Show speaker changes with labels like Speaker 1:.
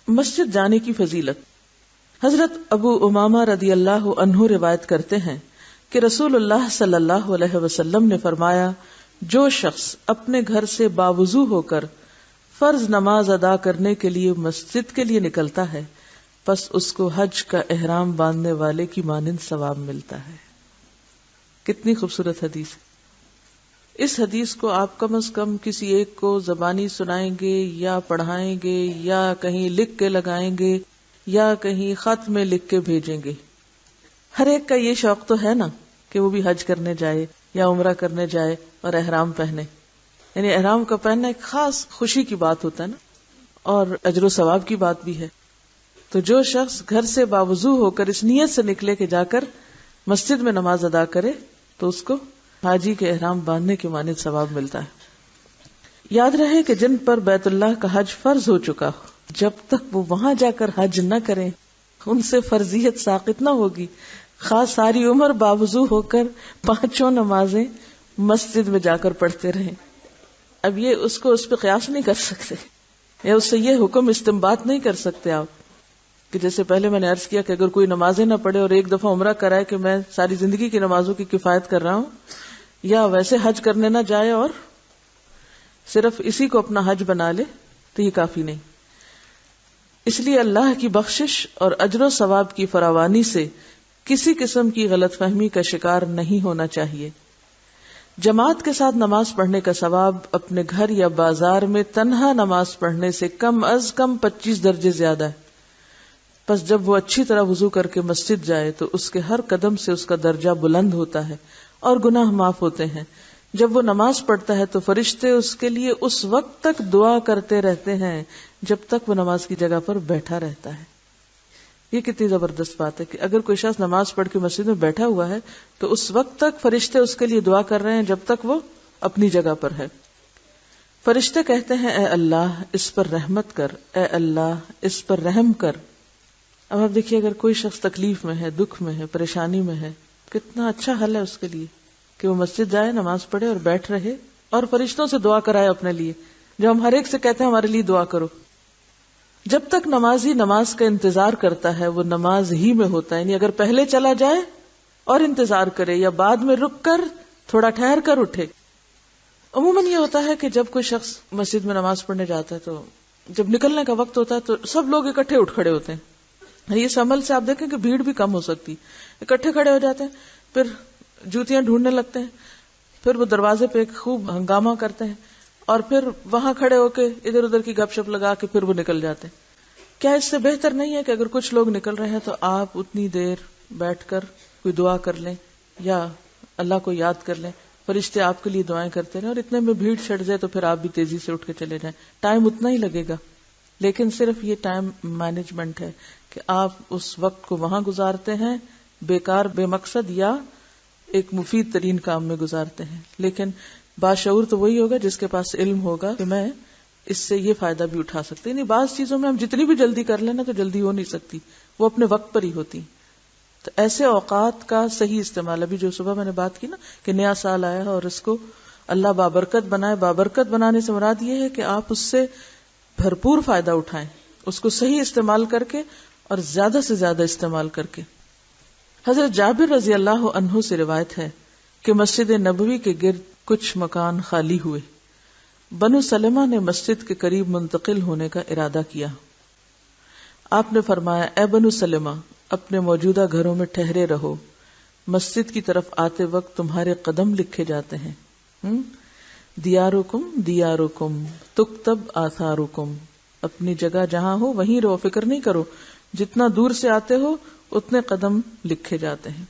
Speaker 1: مسجد جانے کی فضیلت. حضرت ابو امامہ رضی اللہ عنہ روایت کرتے ہیں کہ رسول اللہ صلی اللہ علیہ وسلم نے فرمایا، جو شخص اپنے گھر سے باوضو ہو کر فرض نماز ادا کرنے کے لیے مسجد کے لیے نکلتا ہے، پس اس کو حج کا احرام باندھنے والے کی مانند ثواب ملتا ہے. کتنی خوبصورت حدیث ہے. اس حدیث کو آپ کم از کم کسی ایک کو زبانی سنائیں گے یا پڑھائیں گے یا کہیں لکھ کے لگائیں گے یا کہیں خط میں لکھ کے بھیجیں گے. ہر ایک کا یہ شوق تو ہے نا کہ وہ بھی حج کرنے جائے یا عمرہ کرنے جائے اور احرام پہنے. یعنی احرام کا پہننا ایک خاص خوشی کی بات ہوتا ہے نا، اور اجر و ثواب کی بات بھی ہے. تو جو شخص گھر سے باوضو ہو کر اس نیت سے نکلے کہ جا کر مسجد میں نماز ادا کرے تو اس کو حاجی کے احرام باندھنے کے مانند ثواب ملتا ہے. یاد رہے کہ جن پر بیت اللہ کا حج فرض ہو چکا ہو، جب تک وہ وہاں جا کر حج نہ کریں ان سے فرضیت ساقط نہ ہوگی، خاص ساری عمر باوضو ہو کر 5 نمازیں مسجد میں جا کر پڑھتے رہیں. اب یہ اس کو اس پہ قیاس نہیں کر سکتے یا اس سے یہ حکم استنباط نہیں کر سکتے آپ کہ جیسے پہلے میں نے عرض کیا کہ اگر کوئی نمازیں نہ پڑھے اور ایک دفعہ عمرہ کرائے کہ میں ساری زندگی کی نمازوں کی کفایت کر رہا ہوں، یا ویسے حج کرنے نہ جائے اور صرف اسی کو اپنا حج بنا لے، تو یہ کافی نہیں. اس لیے اللہ کی بخشش اور اجر و ثواب کی فراوانی سے کسی قسم کی غلط فہمی کا شکار نہیں ہونا چاہیے. جماعت کے ساتھ نماز پڑھنے کا ثواب اپنے گھر یا بازار میں تنہا نماز پڑھنے سے کم از کم 25 درجے زیادہ ہے. پس جب وہ اچھی طرح وضو کر کے مسجد جائے تو اس کے ہر قدم سے اس کا درجہ بلند ہوتا ہے اور گناہ معاف ہوتے ہیں. جب وہ نماز پڑھتا ہے تو فرشتے اس کے لیے اس وقت تک دعا کرتے رہتے ہیں جب تک وہ نماز کی جگہ پر بیٹھا رہتا ہے. یہ کتنی زبردست بات ہے کہ اگر کوئی شخص نماز پڑھ کے مسجد میں بیٹھا ہوا ہے تو اس وقت تک فرشتے اس کے لیے دعا کر رہے ہیں جب تک وہ اپنی جگہ پر ہے. فرشتے کہتے ہیں، اے اللہ اس پر رحمت کر، اے اللہ اس پر رحم کر. اب آپ دیکھیے اگر کوئی شخص تکلیف میں ہے، دکھ میں ہے، پریشانی میں ہے، کتنا اچھا حل ہے اس کے لیے کہ وہ مسجد جائے، نماز پڑھے اور بیٹھ رہے اور فرشتوں سے دعا کرائے اپنے لیے. جو ہم ہر ایک سے کہتے ہیں ہمارے لیے دعا کرو. جب تک نمازی نماز کا انتظار کرتا ہے وہ نماز ہی میں ہوتا ہے. یعنی اگر پہلے چلا جائے اور انتظار کرے یا بعد میں رک کر تھوڑا ٹھہر کر اٹھے. عموماً یہ ہوتا ہے کہ جب کوئی شخص مسجد میں نماز پڑھنے جاتا ہے تو جب نکلنے کا وقت ہوتا ہے تو سب لوگ اکٹھے اٹھ کھڑے ہوتے ہیں. اس عمل سے آپ دیکھیں کہ بھیڑ بھی کم ہو سکتی. اکٹھے کھڑے ہو جاتے ہیں، پھر جوتیاں ڈھونڈنے لگتے ہیں، پھر وہ دروازے پہ خوب ہنگامہ کرتے ہیں اور پھر وہاں کھڑے ہو کے ادھر ادھر کی گپ شپ لگا کے پھر وہ نکل جاتے ہیں. کیا اس سے بہتر نہیں ہے کہ اگر کچھ لوگ نکل رہے ہیں تو آپ اتنی دیر بیٹھ کر کوئی دعا کر لیں یا اللہ کو یاد کر لیں، فرشتے آپ کے لیے دعائیں کرتے رہیں اور اتنے میں بھیڑ چھٹ جائے تو پھر آپ بھی تیزی سے اٹھ کے چلے جائیں. ٹائم اتنا ہی لگے گا، لیکن صرف یہ ٹائم مینجمنٹ ہے کہ آپ اس وقت کو وہاں گزارتے ہیں بیکار بے مقصد یا ایک مفید ترین کام میں گزارتے ہیں. لیکن باشعور تو وہی ہوگا جس کے پاس علم ہوگا کہ میں اس سے یہ فائدہ بھی اٹھا سکتے. نہیں بعض چیزوں میں ہم جتنی بھی جلدی کر لینا تو جلدی ہو نہیں سکتی، وہ اپنے وقت پر ہی ہوتی. تو ایسے اوقات کا صحیح استعمال، ابھی جو صبح میں نے بات کی نا کہ نیا سال آیا ہے اور اس کو اللہ بابرکت بنائے. بابرکت بنانے سے مراد یہ ہے کہ آپ اس سے بھرپور فائدہ اٹھائیں، اس کو صحیح استعمال کر کے اور زیادہ سے زیادہ استعمال کر کے. حضرت جابر رضی اللہ عنہ سے روایت ہے کہ مسجد نبوی کے گرد کچھ مکان خالی ہوئے. بنو سلمہ نے مسجد کے قریب منتقل ہونے کا ارادہ کیا. آپ نے فرمایا، اے بنو سلمہ اپنے موجودہ گھروں میں ٹھہرے رہو، مسجد کی طرف آتے وقت تمہارے قدم لکھے جاتے ہیں. دیارکم دیارکم تکتب آثارکم، اپنی جگہ جہاں ہو وہیں رہو، فکر نہیں کرو، جتنا دور سے آتے ہو اتنے قدم لکھے جاتے ہیں.